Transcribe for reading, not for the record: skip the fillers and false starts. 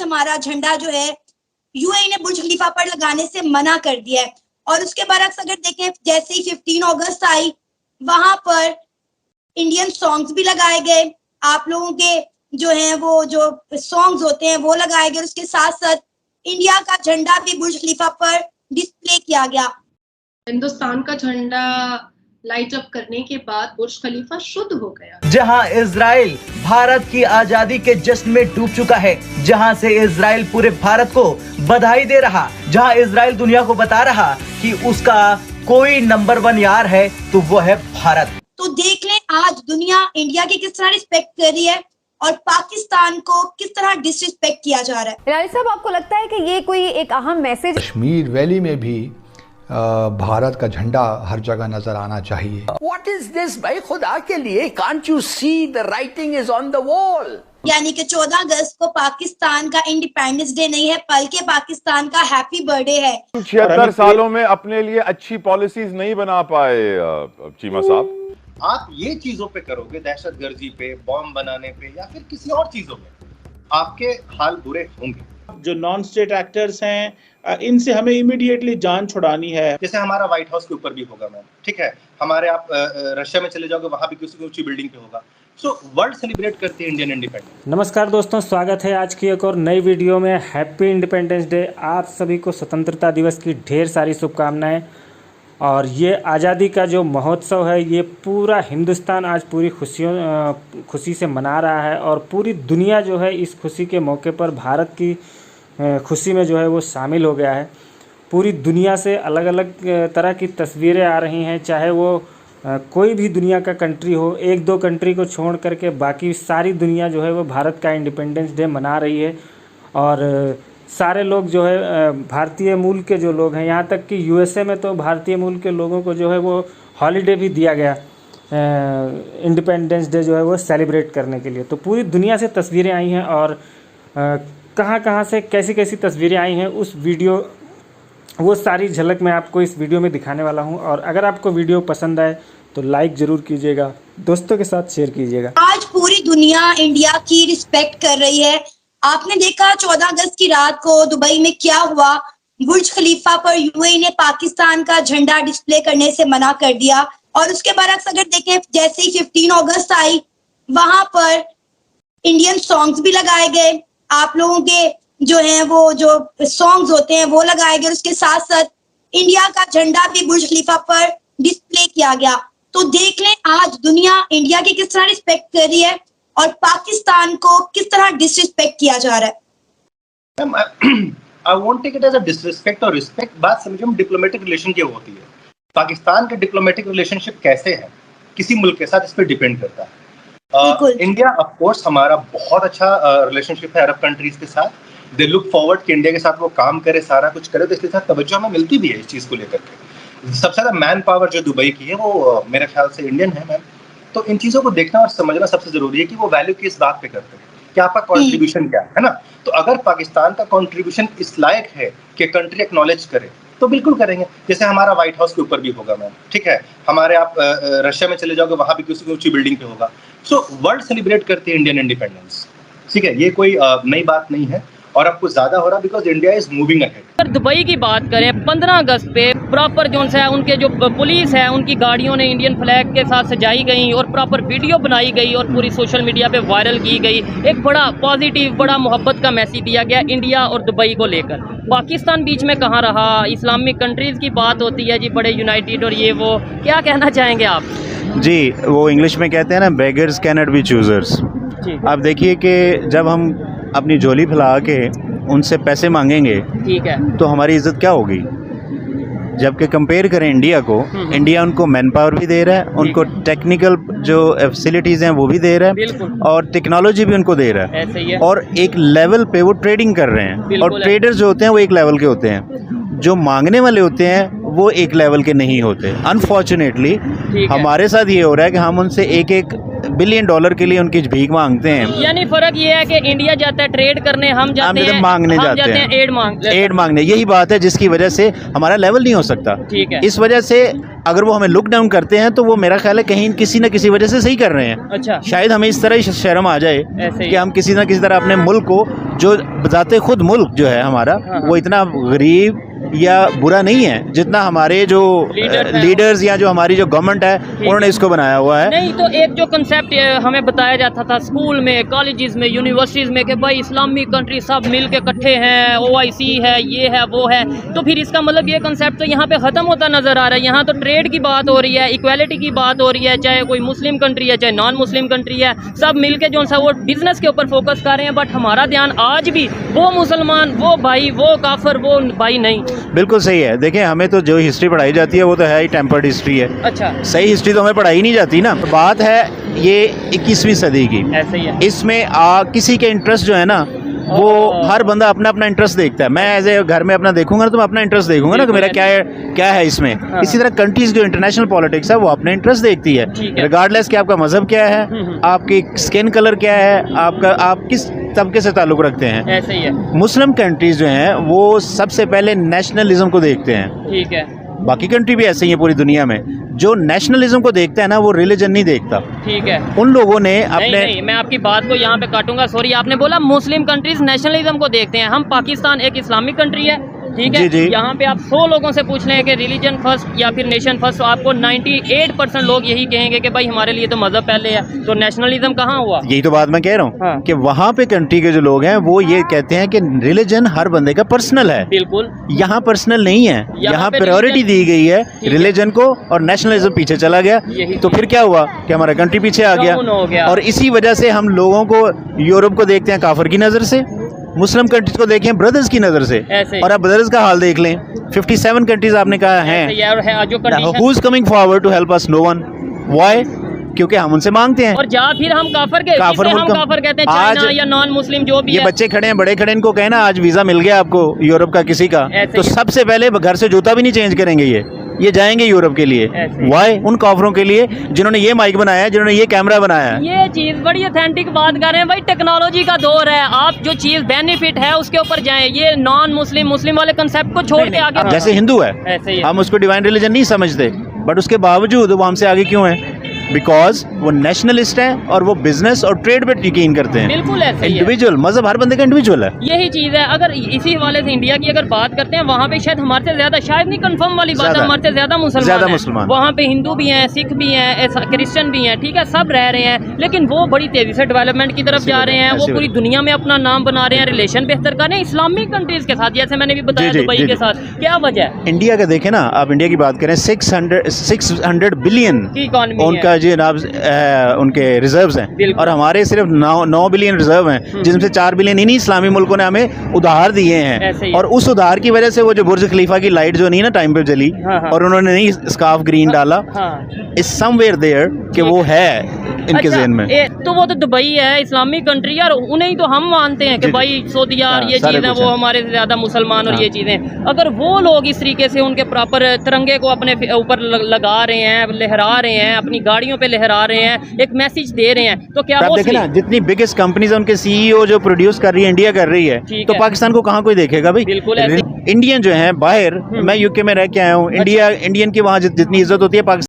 हमारा झंडा जो है यूएई ने बुर्ज खलीफा पर लगाने से मना कर दिया है। और उसके बरक्स अगर देखें, जैसे ही 15 अगस्त आई, वहां पर इंडियन सॉन्ग्स भी लगाए गए, आप लोगों के जो है वो जो सॉन्ग्स होते हैं वो लगाए गए, उसके साथ साथ इंडिया का झंडा भी बुर्ज खलीफा पर डिस्प्ले किया गया। हिंदुस्तान का झंडा लाइट अप करने के बाद बुर्ज खलीफा शुद्ध हो गया। जहां इजराइल भारत की आजादी के जश्न में डूब चुका है, जहां से इजराइल पूरे भारत को बधाई दे रहा, जहां इजराइल दुनिया को बता रहा कि उसका कोई नंबर 1 यार है तो वो है भारत। तो देख लें आज दुनिया इंडिया की किस तरह रिस्पेक्ट कर रही है और पाकिस्तान को किस तरह डिसरिस्पेक्ट किया जा रहा है। हिलाली साहब, आपको लगता है कि ये कोई एक अहम मैसेज? कश्मीर वैली में भी भारत का झंडा हर जगह नजर आना चाहिए। What is this भाई, खुदा के लिए, can't you see the writing is on the wall? यानी कि 14 अगस्त को पाकिस्तान का इंडिपेंडेंस डे नहीं है, बल्कि पाकिस्तान का हैप्पी बर्थडे है। 76 सालों में अपने लिए अच्छी पॉलिसीज नहीं बना पाए चीमा साहब। आप ये चीजों पे करोगे, दहशतगर्दी पे, बॉम्ब बनाने पे या फिर किसी और चीजों पे, आपके हाल बुरे होंगे। जो नॉन स्टेट एक्टर्स हैं, इनसे हमें इमीडिएटली जान छुड़ानी है। जैसे हमारा व्हाइट हाउस के ऊपर भी होगा मैम, ठीक है, हमारे आप रशिया में चले जाओगे, वहां भी किसी ऊंची बिल्डिंग पे होगा। सो वर्ल्ड सेलिब्रेट करती है इंडियन इंडिपेंडेंस। नमस्कार दोस्तों, स्वागत है आज की एक और नई वीडियो में। Happy independence day. आप सभी को स्वतंत्रता दिवस की ढेर सारी शुभकामनाएं। और ये आज़ादी का जो महोत्सव है, ये पूरा हिंदुस्तान आज पूरी खुशी से मना रहा है और पूरी दुनिया जो है इस खुशी के मौके पर भारत की खुशी में जो है वो शामिल हो गया है। पूरी दुनिया से अलग अलग तरह की तस्वीरें आ रही हैं, चाहे वो कोई भी दुनिया का कंट्री हो। 1-2 कंट्री को छोड़ करके बाकी सारी दुनिया जो है वो भारत का इंडिपेंडेंस डे मना रही है। और सारे लोग जो है भारतीय मूल के जो लोग हैं, यहाँ तक कि यूएसए में तो भारतीय मूल के लोगों को जो है वो हॉलीडे भी दिया गया इंडिपेंडेंस डे जो है वो सेलिब्रेट करने के लिए। तो पूरी दुनिया से तस्वीरें आई हैं और कहाँ से कैसी कैसी तस्वीरें आई हैं उस वीडियो, वो सारी झलक मैं आपको इस वीडियो में दिखाने वाला हूं। और अगर आपको वीडियो पसंद आए तो लाइक ज़रूर कीजिएगा, दोस्तों के साथ शेयर कीजिएगा। आज पूरी दुनिया इंडिया की रिस्पेक्ट कर रही है। आपने देखा 14 अगस्त की रात को दुबई में क्या हुआ, बुर्ज खलीफा पर यूएई ने पाकिस्तान का झंडा डिस्प्ले करने से मना कर दिया। और उसके बरक्स अगर देखें, जैसे ही 15 अगस्त आई, वहां पर इंडियन सॉन्ग्स भी लगाए गए, आप लोगों के जो है वो जो सॉन्ग्स होते हैं वो लगाए गए, उसके साथ साथ इंडिया का झंडा भी बुर्ज खलीफा पर डिस्प्ले किया गया। तो देख लें आज दुनिया इंडिया की किस तरह रिस्पेक्ट कर रही है और पाकिस्तान को किस तरह डिसरिस्पेक्ट किया जा रहा है। I won't take it as a disrespect और रिस्पेक्ट। बात समझो, हम डिप्लोमेटिक रिलेशन क्या होती है, पाकिस्तान के डिप्लोमेटिक रिलेशनशिप कैसे है किसी मुल्क के साथ, इस पर डिपेंड करता है। इंडिया ऑफ कोर्स हमारा बहुत अच्छा रिलेशनशिप है अरब कंट्रीज के साथ। दे लुक फॉरवर्ड कि इंडिया के साथ वो काम करे, सारा कुछ करे, तो इसके साथ तवज्जो हमें मिलती भी है इस चीज़ को लेकर के। सबसे ज़्यादा मैन पावर जो दुबई की है वो मेरे ख्याल से इंडियन है मैम। तो इन चीज़ों को देखना और समझना सबसे ज़रूरी है कि वो वैल्यू किस बात पे करते हैं, कि आपका कॉन्ट्रीब्यूशन क्या है ना। तो अगर पाकिस्तान का कॉन्ट्रीब्यूशन इस लायक है कि कंट्री एक्नॉलेज करे तो बिल्कुल करेंगे। जैसे हमारा व्हाइट हाउस के ऊपर भी होगा मैम, ठीक है, हमारे आप रशिया में चले जाओगे, वहां भी किसी ऊंची बिल्डिंग पे होगा। सो वर्ल्ड सेलिब्रेट करती है इंडियन इंडिपेंडेंस, ठीक है, ये कोई नई बात नहीं है। और अब कुछ ज्यादा हो रहा because India is moving ahead. अगर दुबई की बात करें, 15 अगस्त पे प्रॉपर जोन है उनके जो पुलिस है उनकी गाड़ियों ने इंडियन फ्लैग के साथ सजाई गई और प्रॉपर वीडियो बनाई गई और पूरी सोशल मीडिया पे वायरल की गई। एक बड़ा पॉजिटिव, बड़ा मोहब्बत का मैसेज दिया गया इंडिया और दुबई को लेकर। पाकिस्तान बीच में कहाँ रहा, इस्लामिक कंट्रीज़ की बात होती है जी, बड़े यूनाइटेड और ये वो, क्या कहना चाहेंगे आप? जी, वो इंग्लिश में कहते हैं ना, beggars can not be choosers. आप देखिए कि जब हम अपनी झोली फैला के उनसे पैसे मांगेंगे, ठीक है, तो हमारी इज्जत क्या होगी। जबकि कंपेयर करें इंडिया को, इंडिया उनको मैन पावर भी दे रहा है, उनको टेक्निकल जो फैसिलिटीज़ हैं वो भी दे रहा है और टेक्नोलॉजी भी उनको दे रहा है। ऐसे ही है। और एक लेवल पे वो ट्रेडिंग कर रहे हैं और ट्रेडर्स जो होते हैं वो एक लेवल के होते हैं, जो मांगने वाले होते हैं वो एक लेवल के नहीं होते। अनफॉर्चुनेटली हमारे साथ ये हो रहा है कि हम उनसे एक बिलियन डॉलर के लिए उनकी भीख मांगते हैं। यानी फर्क ये है कि इंडिया जाता है ट्रेड करने, हम जाते हैं मांगने जाते हैं एड मांगने। यही बात है जिसकी वजह से हमारा लेवल नहीं हो सकता। ठीक है। इस वजह से अगर वो हमें लुक डाउन करते हैं तो वो मेरा ख्याल है कहीं किसी न किसी वजह से सही कर रहे हैं। अच्छा। शायद हमें इस तरह शर्म आ जाए कि हम किसी न किसी तरह अपने मुल्क को, जो बताते खुद मुल्क जो है हमारा, वो इतना गरीब या बुरा नहीं है जितना हमारे जो लीडर्स या जो हमारी जो गवर्नमेंट है उन्होंने इसको बनाया हुआ है। नहीं तो एक जो कंसेप्ट हमें बताया जाता था स्कूल में, कॉलेजेस में, यूनिवर्सिटीज में कि भाई इस्लामिक कंट्री सब मिल के इकट्ठे हैं, OIC है, ये है वो है, तो फिर इसका मतलब ये कंसेप्ट तो यहाँ पे ख़त्म होता नज़र आ रहा है। यहाँ तो ट्रेड की बात हो रही है, इक्वालिटी की बात हो रही है, चाहे कोई मुस्लिम कंट्री है चाहे नॉन मुस्लिम कंट्री है, सब मिल के जो सा वो बिजनेस के ऊपर फोकस कर रहे हैं। बट हमारा ध्यान आज भी वो मुसलमान, वो भाई, वो काफिर, वो भाई नहीं। बिल्कुल सही है। देखिए हमें तो जो हिस्ट्री पढ़ाई जाती है वो तो है ही टेम्पर्ड हिस्ट्री है। अच्छा। सही हिस्ट्री तो हमें पढ़ाई नहीं जाती ना। बात है ये 21वीं सदी की, ऐसे ही है। इसमें किसी के इंटरेस्ट जो है ना वो हर बंदा अपना अपना इंटरेस्ट देखता है। मैं एज ए घर में अपना देखूंगा ना तो मैं अपना इंटरेस्ट देखूंगा ना कि मेरा क्या है इसमें। हाँ। इसी तरह कंट्रीज जो इंटरनेशनल पॉलिटिक्स है वो अपने इंटरेस्ट देखती है, रिगार्डलेस कि आपका मजहब क्या है, आपकी स्किन कलर क्या है, आप किस तबके से ताल्लुक रखते हैं। ऐसे ही है। मुस्लिम कंट्रीज जो हैं वो सबसे पहले नेशनलिज्म को देखते हैं। ठीक है। बाकी कंट्री भी ऐसे ही है पूरी दुनिया में। जो नेशनलिज्म को देखता है ना वो रिलीजन नहीं देखता। ठीक है। उन लोगों ने अपने नहीं, मैं आपकी बात को यहाँ पे काटूंगा, सॉरी। आपने बोला मुस्लिम कंट्रीज नेशनलिज्म को देखते हैं, हम पाकिस्तान एक इस्लामिक कंट्री है, ठीक है। यहाँ पे आप 100 लोगों से पूछ लें कि रिलीजन फर्स्ट या फिर नेशन फर्स्ट, तो आपको 98% लोग यही कहेंगे कि भाई हमारे लिए तो मजहब पहले है, तो नेशनलिज्म कहाँ हुआ। यही तो बात मैं कह रहा हूँ। हाँ। कि वहाँ पे कंट्री के जो लोग हैं वो ये कहते हैं कि रिलीजन हर बंदे का पर्सनल है। बिल्कुल। यहाँ पर्सनल नहीं है, यहाँ प्रायोरिटी दी गई है रिलीजन को और नेशनलिज्म पीछे चला गया। तो फिर क्या हुआ कि हमारा कंट्री पीछे आ गया। और इसी वजह से हम लोगों को यूरोप को देखते हैं काफिर की नजर से, मुस्लिम कंट्रीज को देखें ब्रदर्स की नजर से। और आप ब्रदर्स का हाल देख लें, 57 कंट्रीज आपने कहा है। Who is coming forward to help us? No one. Why? क्योंकि हम उनसे मांगते हैं। और जा फिर हम काफिर कहते हैं, चाइना या नॉन मुस्लिम जो भी ये है। बच्चे खड़े हैं, बड़े खड़े, इनको कहना आज वीजा मिल गया आपको यूरोप का किसी का, तो सबसे पहले घर से जूता भी नहीं चेंज करेंगे, ये जाएंगे यूरोप के लिए। वाई? उन काफरों के लिए जिन्होंने ये माइक बनाया है, जिन्होंने ये कैमरा बनाया है। ये चीज बड़ी ऑथेंटिक बात कर रहे हैं भाई, टेक्नोलॉजी का दौर है, आप जो चीज बेनिफिट है उसके ऊपर जाएं। ये नॉन मुस्लिम मुस्लिम वाले कंसेप्ट को छोड़ के आगे। जैसे हिंदू है, हम उसको डिवाइन रिलीजन नहीं समझते, बट उसके बावजूद वो हमसे आगे क्यों है? बिकॉज वो नेशनलिस्ट हैं और वो बिजनेस और ट्रेड पे यकीन करते हैं। बिल्कुल ऐसे इंडिविजुअल, मजहब हर बंदे का इंडिविजुअल है। यही चीज है। अगर इसी हवाले से इंडिया की अगर बात करते हैं, वहाँ पे शायद हमारे से ज्यादा, शायद नहीं कंफर्म वाली बात है, हमारे से ज्यादा मुसलमान। वहाँ पे हिंदू भी हैं, सिख भी हैं, क्रिश्चियन भी हैं, ठीक है, सब रह रहे हैं, लेकिन वो बड़ी तेजी से डेवलपमेंट की तरफ जा रहे हैं। वो पूरी दुनिया में अपना नाम बना रहे हैं, रिलेशन बेहतर कर रहे हैं इस्लामिक कंट्रीज के साथ, जैसे मैंने भी बताया दुबई के साथ। क्या वजह है? इंडिया का देखें ना, आप इंडिया की बात करें, 600 बिलियन की इकॉनमी उनका जी उनके रिजर्व्स हैं, और हमारे सिर्फ 9 बिलियन रिजर्व हैं, जिसमें से 4 बिलियन इन्हीं इस्लामी मुल्कों ने हमें उधार दिए हैं। और उस उधार की वजह से वो जो बुर्ज खलीफा की लाइट जो नहीं ना टाइम पे जली, और उन्होंने नहीं स्कार्फ ग्रीन डाला, इज समवेयर देयर कि वो है इनके ज़हन में। तो वो तो दुबई है, इस्लामिक कंट्री, और उन्हें ही तो हम मानते हैं कि भाई सऊदी और ये चीज़ें वो हमारे से ज्यादा मुसलमान और ये चीज़ें। अगर वो लोग इस तरीके से उनके प्रॉपर तिरंगे को अपने ऊपर लगा रहे हैं, लहरा रहे हैं, अपनी गाड़ियों पे लहरा रहे हैं, एक मैसेज दे रहे हैं, तो क्या वो देखें ना, जितनी बिगेस्ट कंपनीज है उनके CEO जो प्रोड्यूस कर रही है, इंडिया कर रही है, तो पाकिस्तान को कहाँ कोई देखेगा भाई? बिल्कुल। इंडियन जो है बाहर, मैं UK में रह के आया हूँ, इंडियन की वहाँ जितनी इज्जत होती है पाकिस्तान